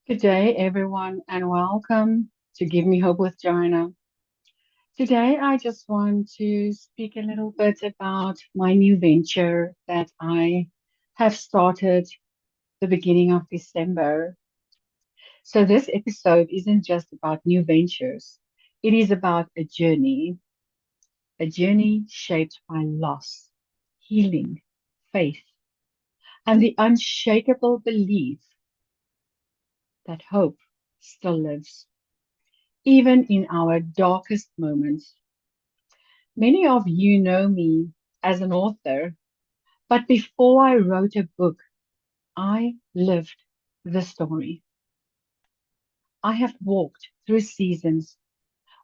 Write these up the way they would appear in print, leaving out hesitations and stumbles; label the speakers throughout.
Speaker 1: Good day, everyone, and welcome to Give Me Hope with Johanna. Today, I just want to speak a little bit about my new venture that I have started the beginning of December. So, this episode isn't just about new ventures, it is about a journey shaped by loss, healing, faith, and the unshakable belief that hope still lives, even in our darkest moments. Many of you know me as an author, but before I wrote a book, I lived the story. I have walked through seasons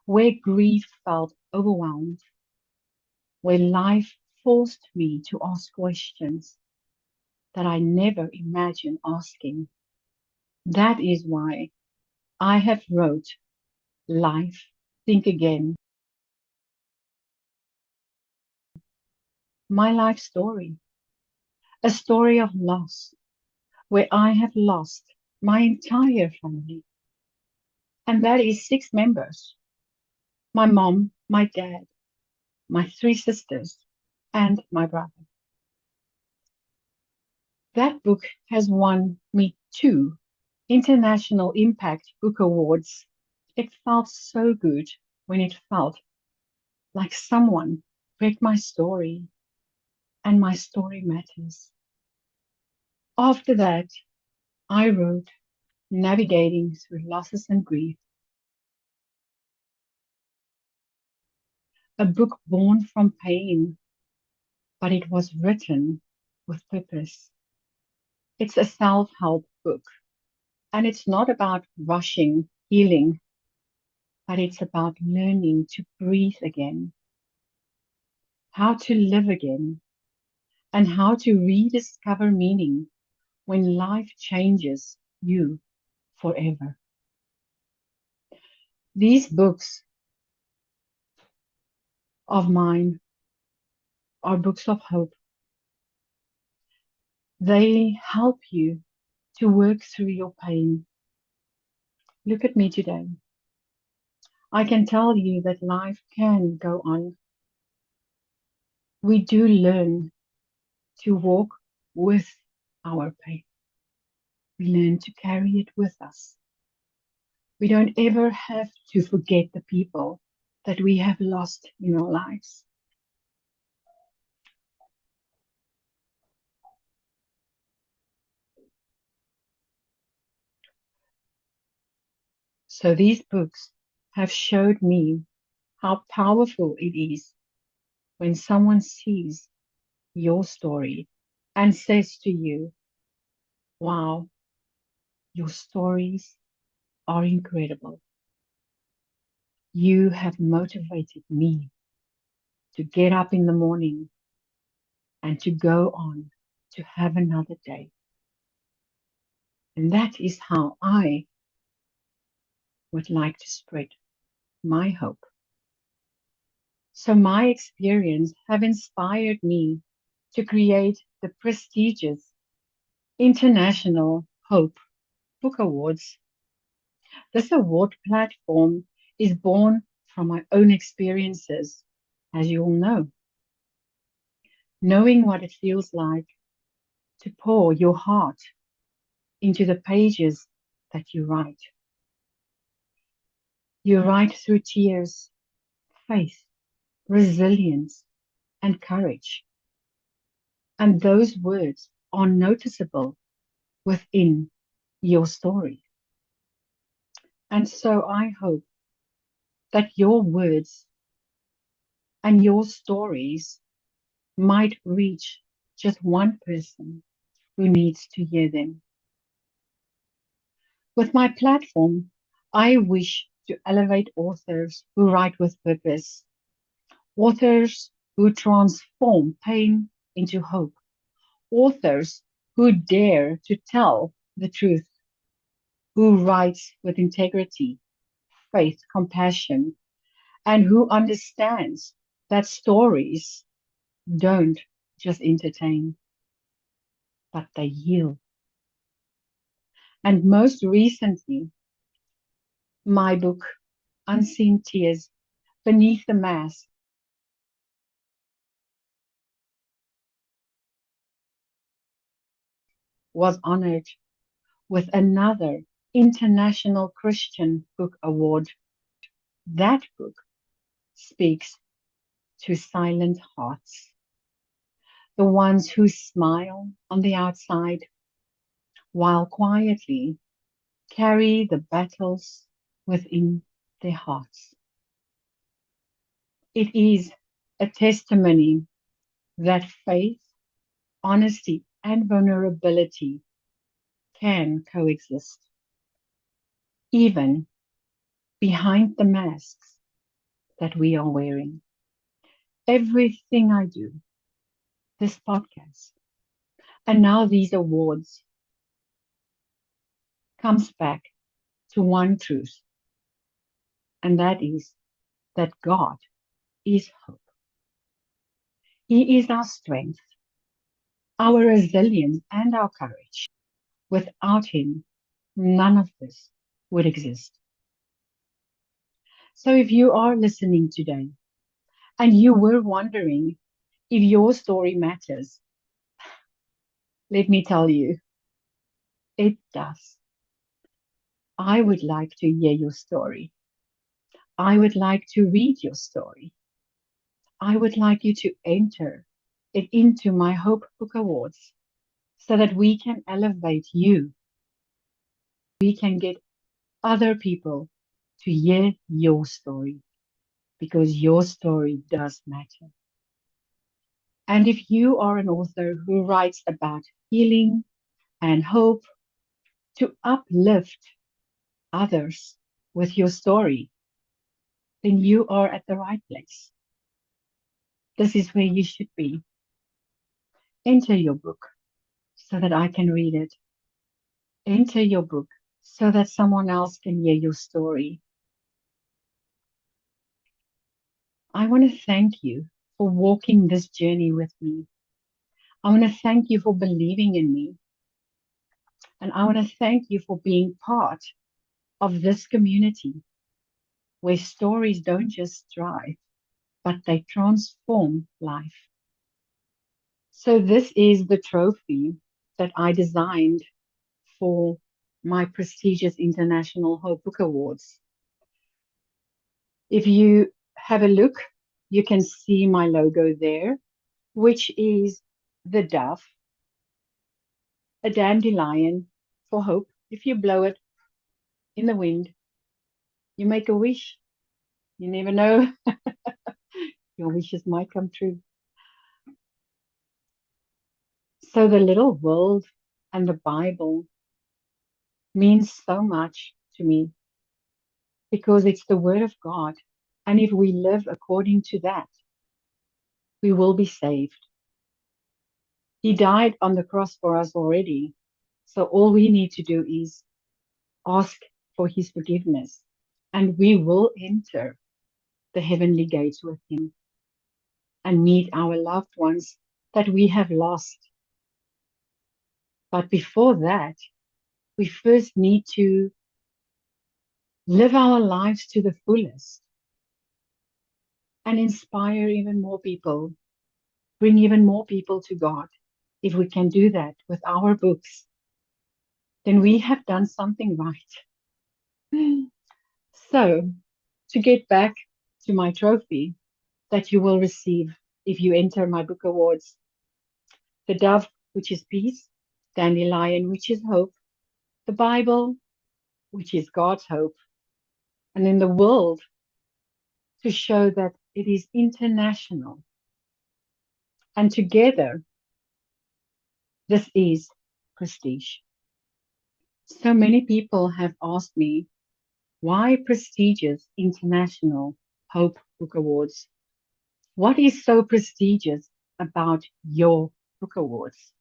Speaker 1: where grief felt overwhelmed, where life forced me to ask questions that I never imagined asking. That is why I have wrote Life Think Again, my life story, a story of loss, where I have lost my entire family. And that is six members: my mom, my dad, my three sisters, and my brother. That book has won me two International Impact Book Awards. It felt so good when it felt like someone read my story and my story matters. After that, I wrote Navigating Through Losses and Grief, a book born from pain, but it was written with purpose. It's a self-help book, and it's not about rushing healing, but it's about learning to breathe again, how to live again, and how to rediscover meaning when life changes you forever. These books of mine are books of hope. They help you to work through your pain. Look at me today. I can tell you that life can go on. We do learn to walk with our pain. We learn to carry it with us. We don't ever have to forget the people that we have lost in our lives. So these books have showed me how powerful it is when someone sees your story and says to you, wow, your stories are incredible. You have motivated me to get up in the morning and to go on to have another day. And that is how I would like to spread my hope. So my experience have inspired me to create the prestigious International Hope Book Awards. This award platform is born from my own experiences, as you all know, knowing what it feels like to pour your heart into the pages that you write. You write through tears, faith, resilience, and courage. And those words are noticeable within your story. And so I hope that your words and your stories might reach just one person who needs to hear them. With my platform, I wish to elevate authors who write with purpose, authors who transform pain into hope, authors who dare to tell the truth, who writes with integrity, faith, compassion, and who understands that stories don't just entertain, but they heal. And most recently, my book, Unseen Tears Beneath the Mask, was honored with another International Christian Book Award. That book speaks to silent hearts, the ones who smile on the outside while quietly carry the battles within their hearts. It is a testimony that faith, honesty, and vulnerability can coexist, even behind the masks that we are wearing. Everything I do, this podcast, and now these awards, comes back to one truth, and that is that God is hope. He is our strength, our resilience, and our courage. Without Him, none of this would exist. So if you are listening today and you were wondering if your story matters, let me tell you, it does. I would like to hear your story. I would like to read your story. I would like you to enter it into my Hope Book Awards so that we can elevate you. We can get other people to hear your story because your story does matter. And if you are an author who writes about healing and hope to uplift others with your story, then you are at the right place. This is where you should be. Enter your book so that I can read it. Enter your book so that someone else can hear your story. I want to thank you for walking this journey with me. I want to thank you for believing in me. And I want to thank you for being part of this community where stories don't just thrive, but they transform life. So this is the trophy that I designed for my prestigious International Hope Book Awards. If you have a look, you can see my logo there, which is the dove, a dandelion for hope. If you blow it in the wind, you make a wish. You never know, your wishes might come true. So the little world and the Bible means so much to me because it's the word of God. And if we live according to that, we will be saved. He died on the cross for us already. So all we need to do is ask for his forgiveness and we will enter the heavenly gates with him and meet our loved ones that we have lost. But before that, we first need to live our lives to the fullest and inspire even more people, bring even more people to God. If we can do that with our books, then we have done something right. So, to get back to my trophy that you will receive if you enter my book awards, the dove, which is peace, dandelion, which is hope, the Bible, which is God's hope, and in the world to show that it is international. And together, this is prestige. So many people have asked me, why prestigious International Hope Book Awards? What is so prestigious about your book awards?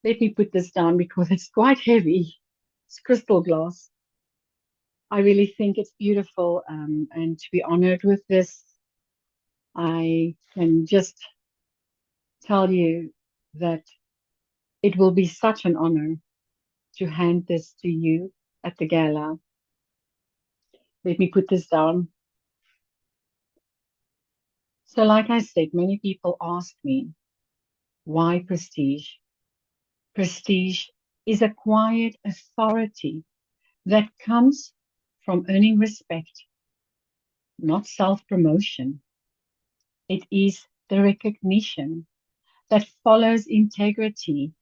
Speaker 1: Let me put this down because it's quite heavy. It's crystal glass. I really think it's beautiful, and to be honored with this, I can just tell you that it will be such an honor to hand this to you at the gala. Let me put this down. So, like I said, many people ask me, why prestige? Prestige is a quiet authority that comes from earning respect, not self-promotion. It is the recognition that follows integrity,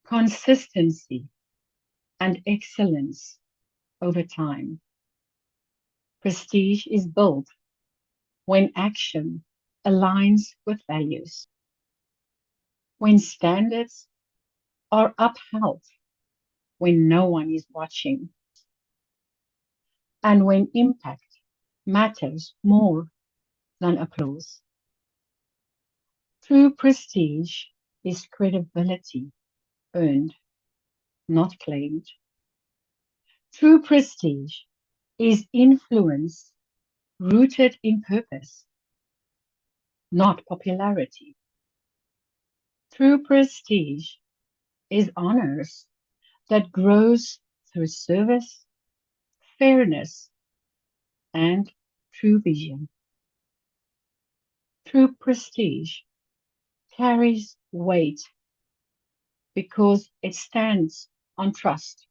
Speaker 1: consistency, and excellence over time. Prestige is built when action aligns with values, when standards are upheld, when no one is watching, and when impact matters more than applause. True prestige is credibility earned, not claimed. True prestige is influence rooted in purpose, not popularity. True prestige is honors that grows through service, fairness, and true vision. True prestige carries weight because it stands on trust.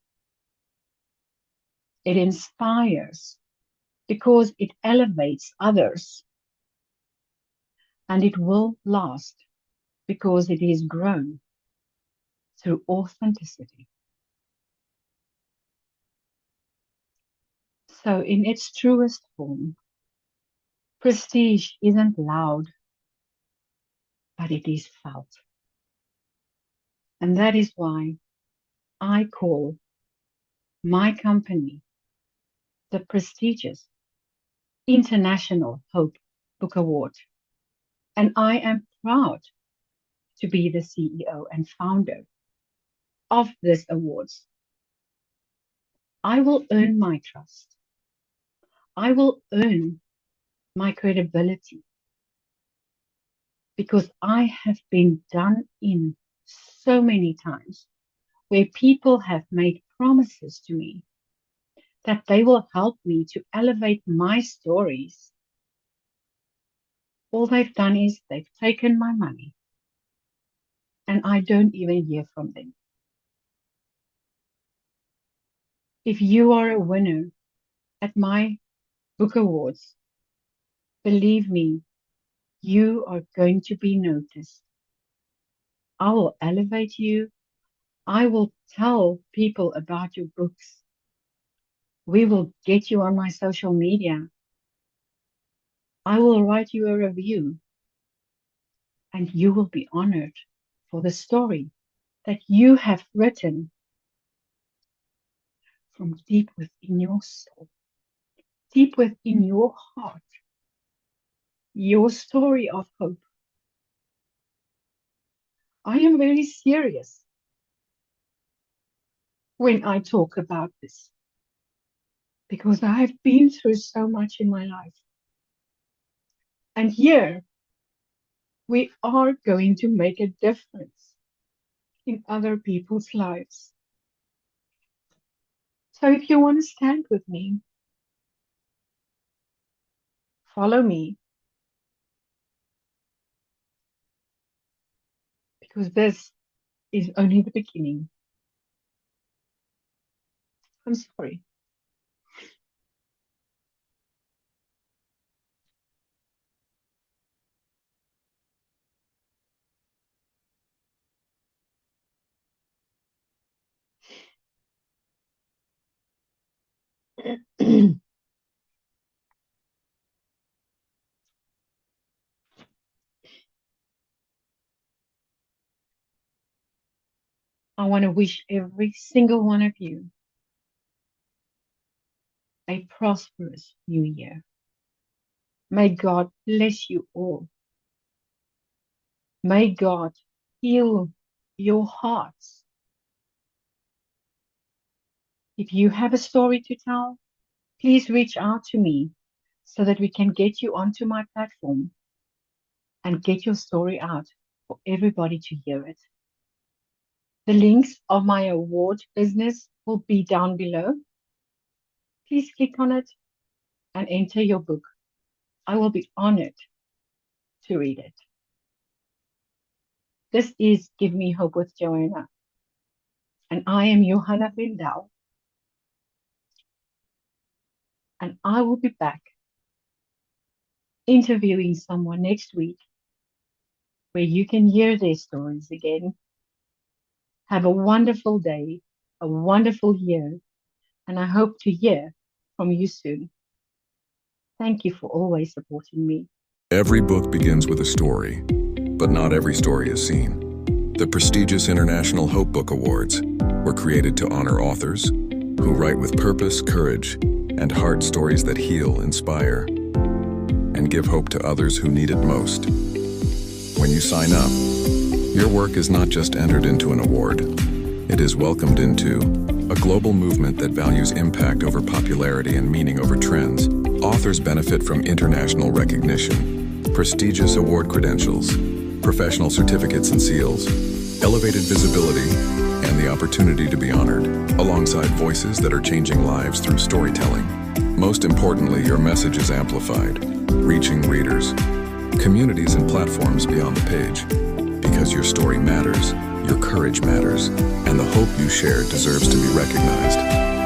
Speaker 1: It inspires because it elevates others, and it will last because it is grown through authenticity. So, in its truest form, prestige isn't loud, but it is felt. And that is why I call my company the prestigious International Hope Book Award. And I am proud to be the CEO and founder of this awards. I will earn my trust. I will earn my credibility because I have been done in so many times where people have made promises to me that they will help me to elevate my stories. All they've done is they've taken my money and I don't even hear from them. If you are a winner at my book awards, believe me, you are going to be noticed. I will elevate you. I will tell people about your books. We will get you on my social media. I will write you a review and you will be honored for the story that you have written from deep within your soul, deep within your heart, your story of hope. I am very serious when I talk about this because I have been through so much in my life. And here we are going to make a difference in other people's lives. So if you want to stand with me, follow me, because this is only the beginning. I'm sorry. I want to wish every single one of you a prosperous new year. May God bless you all. May God heal your hearts. If you have a story to tell, please reach out to me so that we can get you onto my platform and get your story out for everybody to hear it. The links of my award business will be down below. Please click on it and enter your book. I will be honored to read it. This is Give Me Hope with Johanna, and I am Johanna Vendel, and I will be back interviewing someone next week where you can hear their stories again. Have a wonderful day, a wonderful year, and I hope to hear from you soon. Thank you for always supporting me.
Speaker 2: Every book begins with a story, but not every story is seen. The prestigious International Hope Book Awards were created to honor authors who write with purpose, courage, and heart stories that heal, inspire, and give hope to others who need it most. When you sign up, your work is not just entered into an award, it is welcomed into a global movement that values impact over popularity and meaning over trends. Authors benefit from international recognition, prestigious award credentials, professional certificates and seals, elevated visibility, and the opportunity to be honored, alongside voices that are changing lives through storytelling. Most importantly, your message is amplified, reaching readers, communities, and platforms beyond the page. Because your story matters, your courage matters, and the hope you share deserves to be recognized.